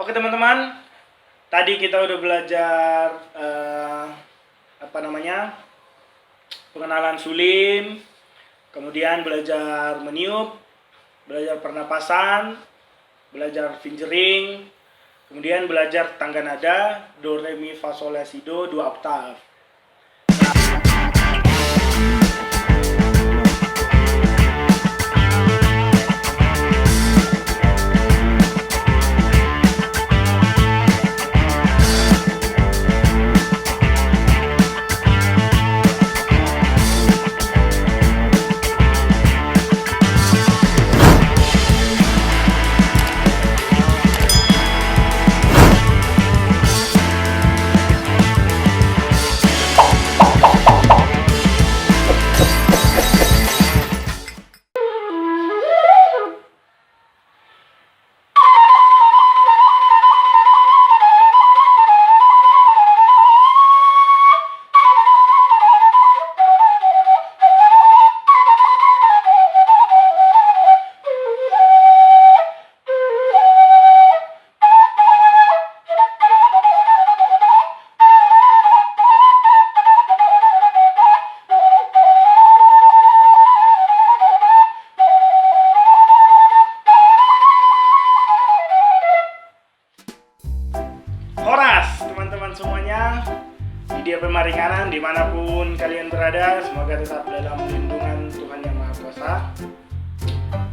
Oke teman-teman, tadi kita udah belajar pengenalan sulim, kemudian belajar meniup, belajar pernapasan, belajar fingering, kemudian belajar tangga nada do re mi fa sol la si do 2 oktav. Horas teman-teman semuanya, di dia pemaringanan dimanapun kalian berada, semoga tetap dalam lindungan Tuhan Yang Maha Kuasa.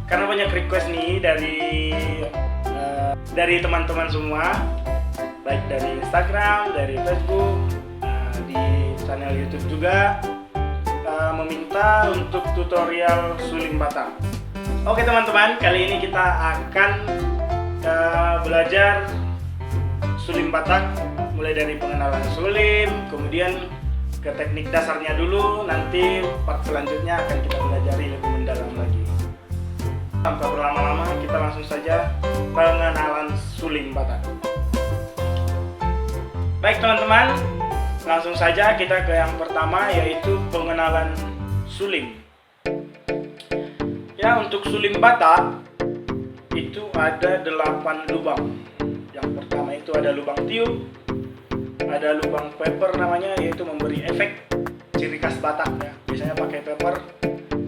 Karena banyak request nih dari teman-teman semua, baik dari Instagram, dari Facebook, di channel YouTube juga, meminta untuk tutorial suling Batak. Oke teman-teman, kali ini kita akan belajar sulim Batak, mulai dari pengenalan sulim, kemudian ke teknik dasarnya dulu, nanti part selanjutnya akan kita pelajari lebih mendalam lagi. Tanpa berlama-lama, kita langsung saja pengenalan sulim Batak. Baik teman-teman, langsung saja kita ke yang pertama, yaitu pengenalan sulim. Ya, untuk sulim Batak itu ada 8 lubang. Yang pertama itu ada lubang tiup, ada lubang paper namanya, yaitu memberi efek ciri khas Batak ya. Biasanya pakai paper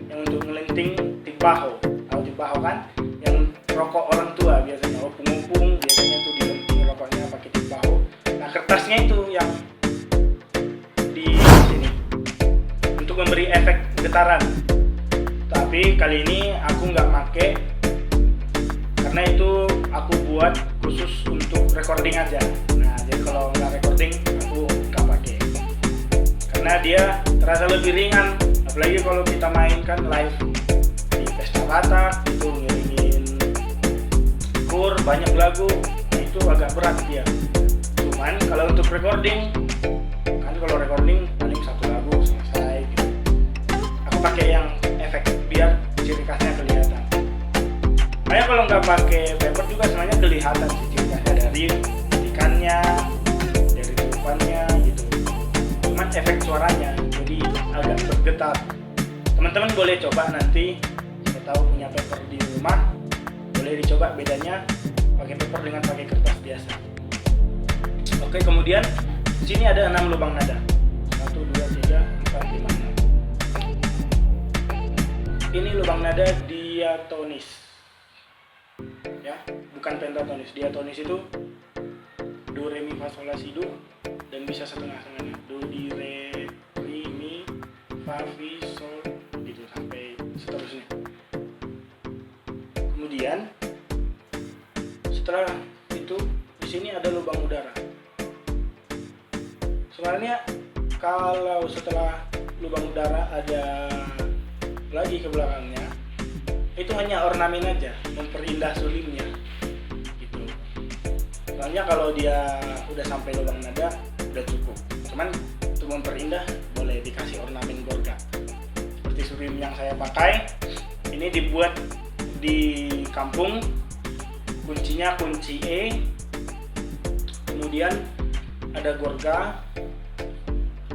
yang untuk melenting tibaho. Tahu tibaho kan? Yang rokok orang tua biasanya, opung-opung biasanya itu dilenting rokoknya pakai tibaho. Nah, kertasnya itu yang di sini untuk memberi efek getaran. Tapi kali ini aku nggak pakai karena itu aku buat khusus untuk recording aja. Nah, jadi kalau nggak recording aku nggak pakai karena dia terasa lebih ringan, apalagi kalau kita mainkan live di pesta Batak itu ngiringin kur banyak lagu, nah itu agak berat dia. Cuman kalau untuk recording kan, kalau recording paling 1 lagu selesai gitu. Aku pakai yang efek biar ciri khasnya kelihatan. Kayak kalau nggak pakai paper juga sebenarnya kelihatan sih ciri khasnya dari ikannya, dari tiupannya gitu. Cuman efek suaranya jadi agak bergetar. Teman-teman boleh coba nanti, saya tahu punya paper di rumah, boleh dicoba bedanya pakai paper dengan pakai kertas biasa. Oke, kemudian di sini ada 6 lubang nada. 1, 2, 3, 4, 5, 6. Ini lubang nada diatonis. Ya, bukan pentatonis. Diatonis itu do re mi fa sol la si do dan bisa setengah-setengahnya. Do di re mi fa fi sol gitu sampai seterusnya. Kemudian setelah itu di sini ada lubang udara. Sebenarnya kalau setelah lubang udara ada lagi ke belakangnya, itu hanya ornamen aja, memperindah sulimnya gitu. Soalnya kalau dia udah sampai lubang nada udah cukup. Cuman untuk memperindah boleh dikasih ornamen gorga. Seperti sulim yang saya pakai ini dibuat di kampung, kuncinya kunci E, kemudian ada gorga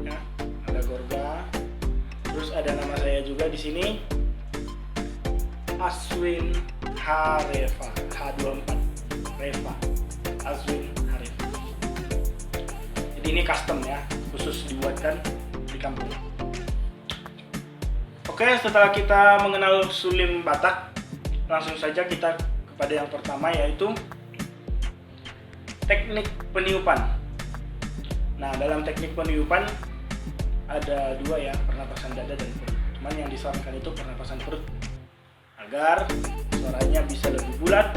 ya, ada gorga, terus ada nama saya juga di sini, Aswin H. Reva, H24 Reva, Ini custom ya, khusus dibuatkan di kampung. Oke, setelah kita mengenal sulim Batak, langsung saja kita kepada yang pertama, yaitu teknik peniupan. Nah, dalam teknik peniupan ada dua ya, pernapasan dada dan perut. Cuman yang disarankan itu pernapasan perut agar suaranya bisa lebih bulat.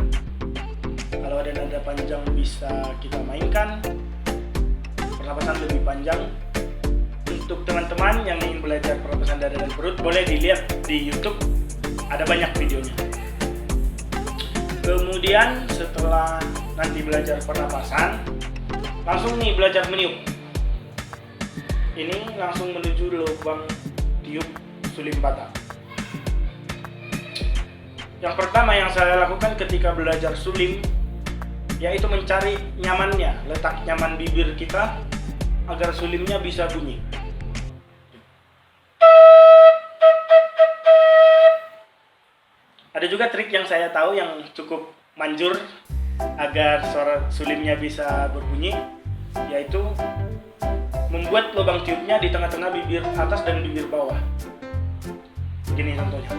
Kalau ada nada panjang bisa kita mainkan pernapasan lebih panjang. Untuk teman-teman yang ingin belajar pernapasan dada dan perut, boleh dilihat di YouTube, ada banyak videonya. Kemudian setelah nanti belajar pernapasan, langsung nih belajar meniup. Ini langsung menuju lubang tiup sulim Batak. Yang pertama yang saya lakukan ketika belajar sulim, yaitu mencari nyamannya, letak nyaman bibir kita agar sulimnya bisa bunyi. Ada juga trik yang saya tahu yang cukup manjur agar suara sulimnya bisa berbunyi, yaitu membuat lubang tiupnya di tengah-tengah bibir atas dan bibir bawah. Begini contohnya.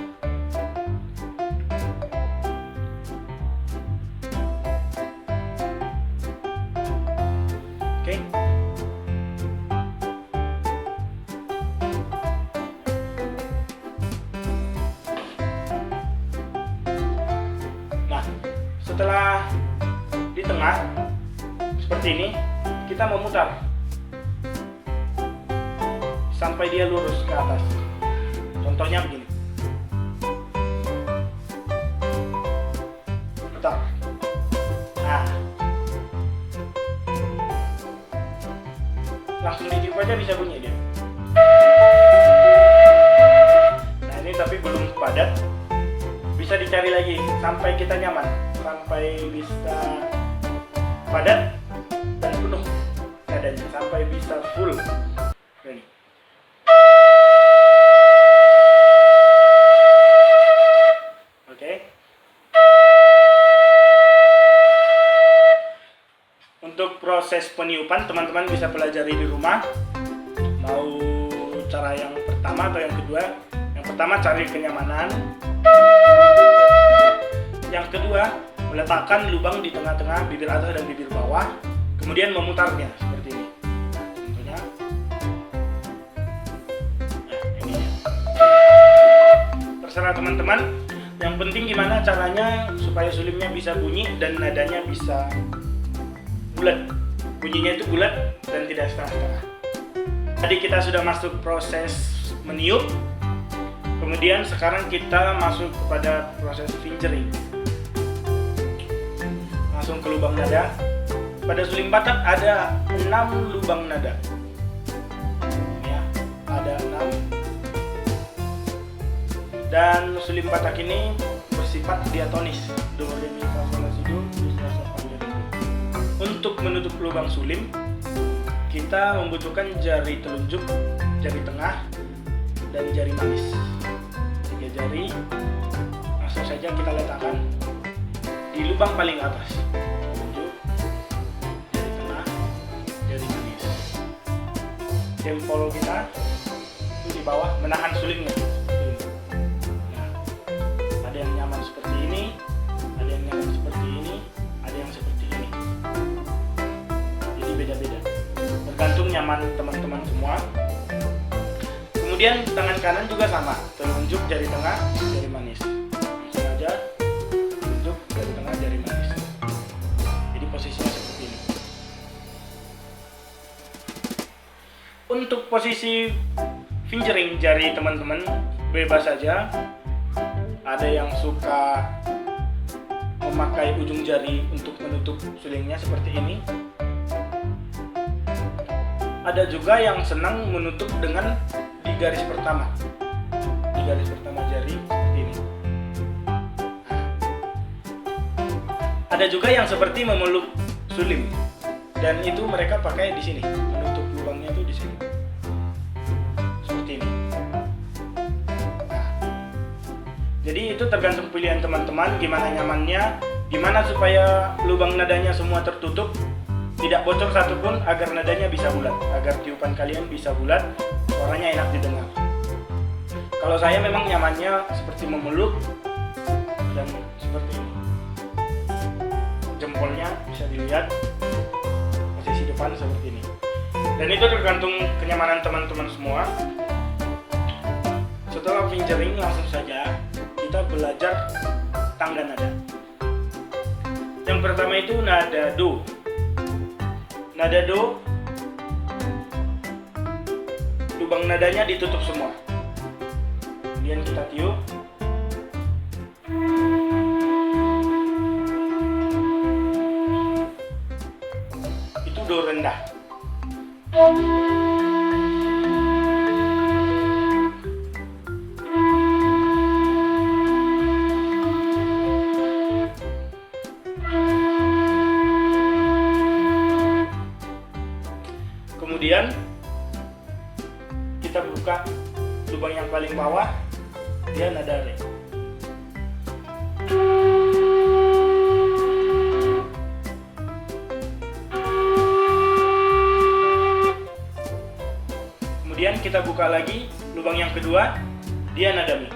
Oke. Nah, setelah di tengah seperti ini, kita memutar sampai dia lurus ke atas. Contohnya begini. Putar. Nah, langsung ditiup aja bisa bunyi dia. Nah, ini tapi belum padat. Bisa dicari lagi sampai kita nyaman, sampai bisa padat dan penuh nadanya, sampai bisa full. Ini. Oke. Untuk proses peniupan teman-teman bisa pelajari di rumah. Mau cara yang pertama atau yang kedua? Yang pertama cari kenyamanan. Yang kedua, meletakkan lubang di tengah-tengah bibir atas dan bibir bawah, kemudian memutarnya seperti ini. Contohnya, nah ini ya. Terserah teman-teman. Yang penting gimana caranya supaya sulimnya bisa bunyi dan nadanya bisa bulat. Bunyinya itu bulat dan tidak setengah-setengah. Tadi kita sudah masuk proses meniup. Kemudian sekarang kita masuk kepada proses fingering. Langsung ke lubang nada. Pada sulim Batak ada 6 lubang nada. Ya, ada 6. Dan sulim Batak ini bersifat diatonis. Do, re, mi, fa, sol, la, si, do, re, sa, fa, la, do. Untuk menutup lubang sulim, kita membutuhkan jari telunjuk, jari tengah, dan jari manis. 3 jari langsung saja kita letakkan di lubang paling atas. Telunjuk, jari tengah, jari manis. Jempol kita itu di bawah menahan sulingnya. Nah, ada yang nyaman seperti ini, ada yang nyaman seperti ini, ada yang seperti ini. Jadi beda-beda, tergantung nyaman teman-teman semua. Kemudian tangan kanan juga sama, telunjuk jari tengah, jari manis. Langsung aja telunjuk jari tengah, jari manis. Jadi posisinya seperti ini. Untuk posisi fingering jari teman-teman bebas saja. Ada yang suka memakai ujung jari untuk menutup sulingnya seperti ini. Ada juga yang senang menutup dengan di garis pertama. Di garis pertama jari seperti ini. Ada juga yang seperti memeluk sulim. Dan itu mereka pakai di sini. Menutup lubangnya itu di sini. Seperti ini. Jadi itu tergantung pilihan teman-teman, gimana nyamannya, gimana supaya lubang nadanya semua tertutup. tidak bocor satupun agar nadanya bisa bulat, agar tiupan kalian bisa bulat, suaranya enak didengar. Kalau saya memang nyamannya seperti memeluk dan seperti ini. Jempolnya bisa dilihat posisi depan seperti ini. Dan itu tergantung kenyamanan teman-teman semua. Setelah fingering langsung saja kita belajar tangga nada. Yang pertama itu nada do. Nada do, lubang nadanya ditutup semua. Kemudian kita tiup. Itu do rendah. Kemudian kita buka lubang yang paling bawah, dia nada re. Kemudian kita buka lagi lubang yang kedua, dia nada mi.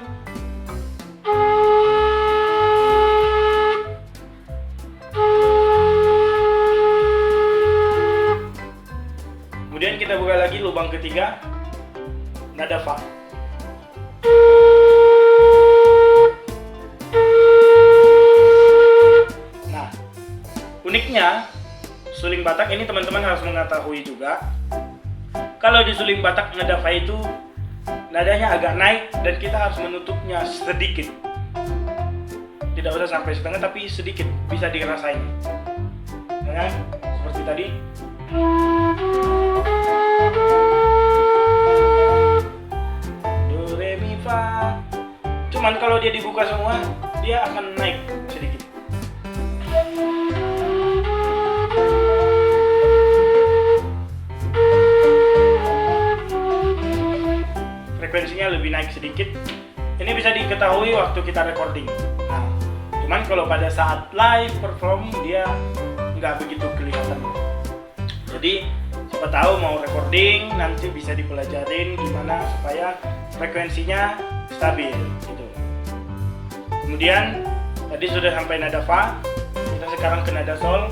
Kemudian kita buka lagi lubang ketiga, nada fa. Nah, uniknya suling Batak ini teman-teman harus mengetahui juga. Kalau di suling Batak nada fa itu nadanya agak naik dan kita harus menutupnya sedikit. Tidak usah sampai setengah tapi sedikit, bisa dirasain. Nah, seperti tadi. Do re mi fa. Cuman kalau dia dibuka semua, dia akan naik sedikit. Frekuensinya lebih naik sedikit. Ini bisa diketahui waktu kita recording. Nah, cuman kalau pada saat live perform dia nggak begitu kelihatan. Jadi siapa tahu mau recording nanti bisa dipelajarin gimana supaya frekuensinya stabil gitu. Kemudian tadi sudah sampai nada fa, kita sekarang ke nada sol,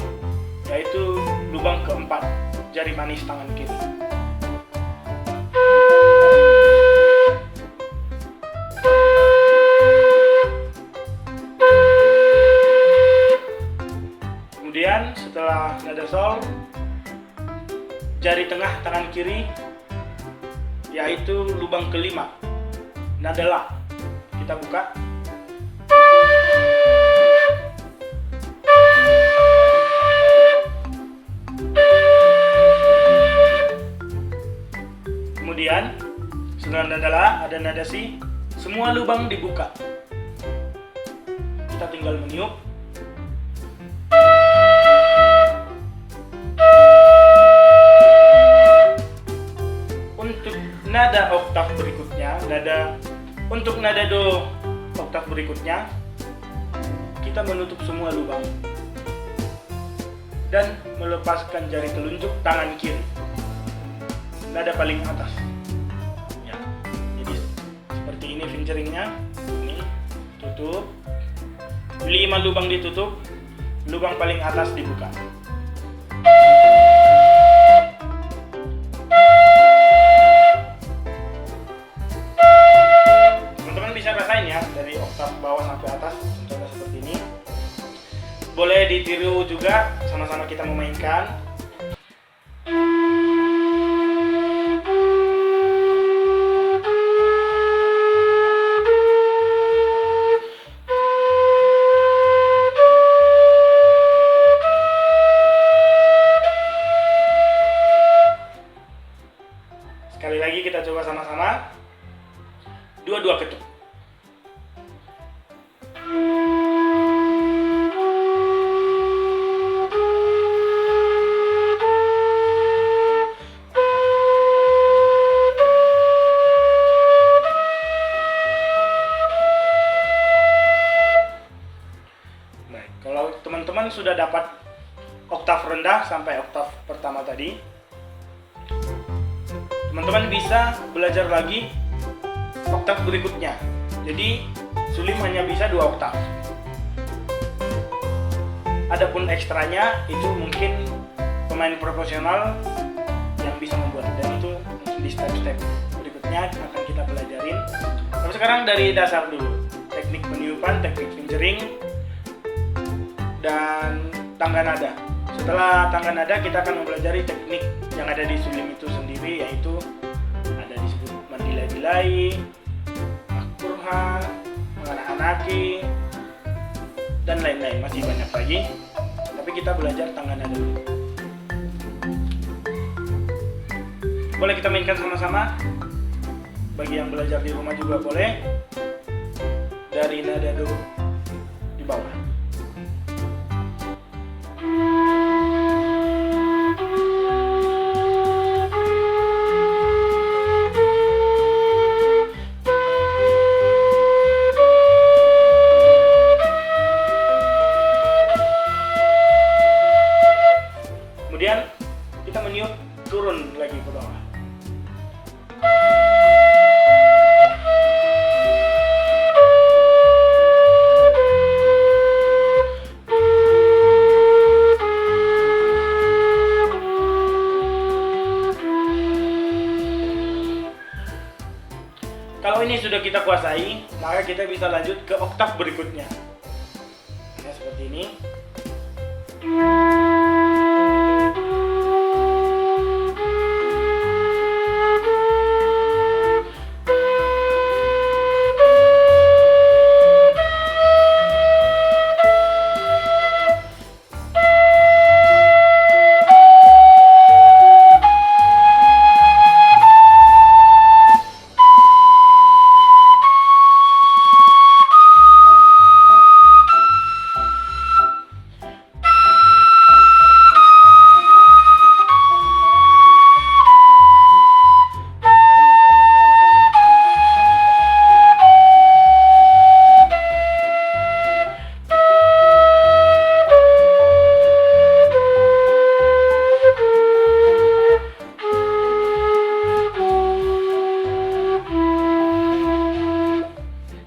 yaitu lubang keempat jari manis tangan kiri. Kemudian setelah nada sol, jari tengah tangan kiri, yaitu lubang kelima, nada la. Kita buka. Kemudian setelah nada la ada nada si, semua lubang dibuka. Kita tinggal meniup. Nada oktav berikutnya, untuk nada do oktav berikutnya, kita menutup semua lubang dan melepaskan jari telunjuk tangan kiri, nada paling atas. Ya, jadi seperti ini fingeringnya, ini tutup, 5 lubang ditutup, lubang paling atas dibuka. Dari oktav bawah sampai atas, contohnya seperti ini. Boleh ditiru juga, sama-sama kita memainkan. Sekali lagi kita coba sama-sama. Dua-dua ketuk. Kalau teman-teman sudah dapat oktav rendah, sampai oktav pertama tadi. Teman-teman bisa belajar lagi oktav berikutnya. Jadi sulim hanya bisa 2 oktav. Adapun ekstranya itu mungkin pemain profesional yang bisa membuat, dan itu mungkin di step-step berikutnya akan kita pelajarin. Tapi sekarang dari dasar dulu, teknik peniupan, teknik fingering, dan tangga nada. Setelah tangga nada kita akan mempelajari teknik yang ada di sulim itu sendiri, yaitu ada disebut mandilai-dilai, makruha, menganak-anaki, dan lain-lain, masih banyak lagi. Tapi kita belajar tangga nada dulu. Boleh kita mainkan sama-sama. Bagi yang belajar di rumah juga boleh. Dari nada do di bawah. Kemudian kita meniup turun lagi ke bawah. Kalau ini sudah kita kuasai, maka kita bisa lanjut ke oktav berikutnya. Ya, seperti ini.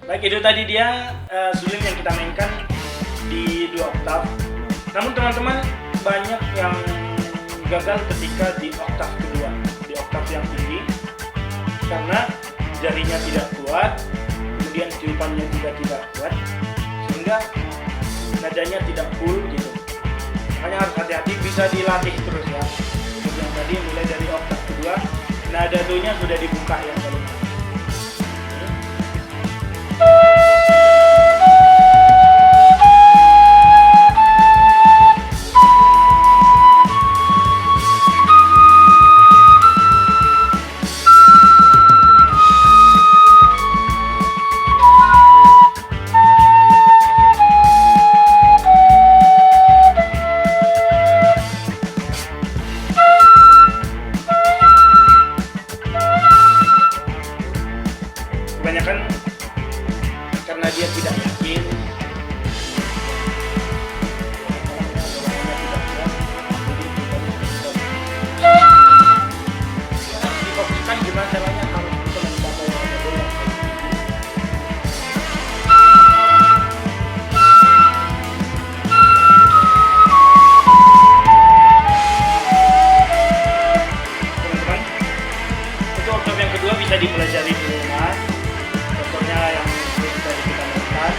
Baik, itu tadi dia sulim yang kita mainkan di 2 oktav. Namun teman-teman, banyak yang gagal ketika di oktav kedua, di oktav yang tinggi, karena jarinya tidak kuat, kemudian tiupannya juga tidak kuat, sehingga nadanya tidak full gitu. Makanya harus hati-hati, bisa dilatih terus ya. Kemudian tadi mulai dari oktav kedua, nada do-nya sudah dibuka ya kalau kebanyakan karena dia tidak yakin, difokuskan gimana caranya harus bisa mencapai nada do yang teman-teman. Untuk oktav yang kedua bisa dipelajari di rumah. Contohnya yang bisa kita mainkan.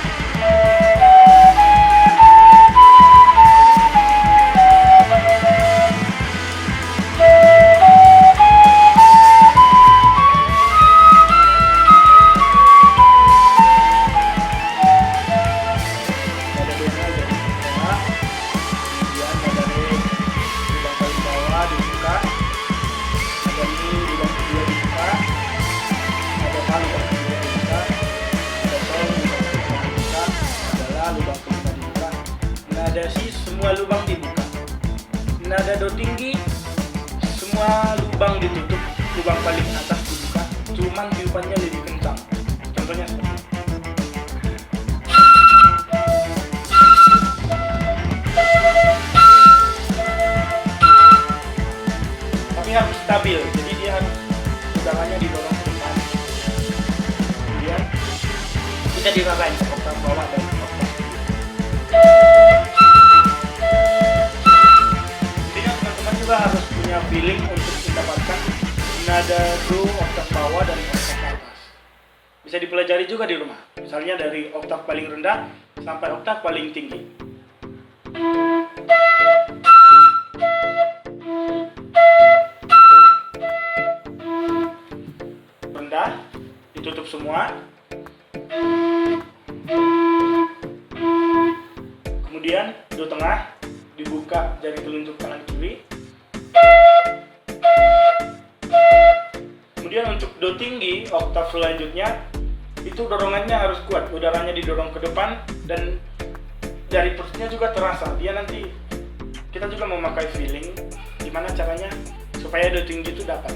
Nada do-nya dari bawah, kemudian nada re di lubang paling bawah dibuka, nada mi di lubang kedua dibuka, nada fa lubang kedua dibuka, nada sol lubang kedua dibuka, nada la lubang kelima dibuka, nada si semua lubang dibuka, nada do tinggi semua lubang ditutup, lubang paling atas dibuka, cuman tiupannya lebih kencang. Contohnya seperti ini. harus stabil, jadi dia harus udaranya didorong ke depan. Kemudian kita dirasain oktav bawah dan oktav. Intinya teman-teman juga harus punya feeling untuk mendapatkan nada do oktav bawah dan oktav atas. Bisa dipelajari juga di rumah, misalnya dari oktav paling rendah sampai oktav paling tinggi. Rendah ditutup semua, kemudian do tengah dibuka jari telunjuk tangan kiri, kemudian untuk do tinggi oktav selanjutnya itu dorongannya harus kuat, udaranya didorong ke depan dan jari perutnya juga terasa. Dia nanti kita juga memakai feeling gimana caranya supaya do tinggi itu dapat.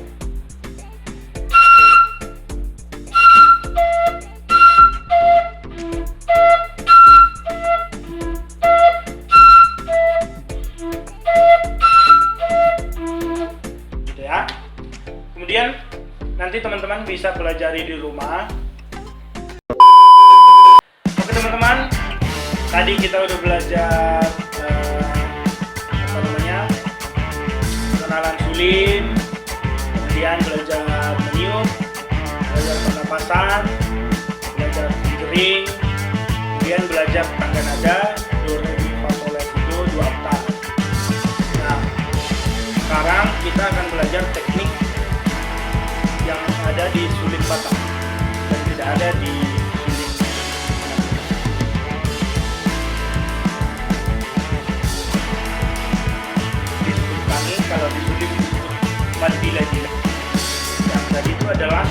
Gitu ya. Kemudian nanti teman-teman bisa pelajari di rumah. Oke teman-teman, tadi kita udah belajar pengenalan sulin, kemudian belajar meniup, belajar pernapasan, belajar fingering, kemudian belajar tangga nada do re mi fa sol la si do 2 oktav. Nah, sekarang kita akan belajar teknik yang ada di sulin Batak dan tidak ada di sulin. Disebut kami kalau di sulin disebut mandila-dila. Yang tadi itu adalah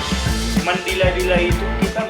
mandila-dila itu kita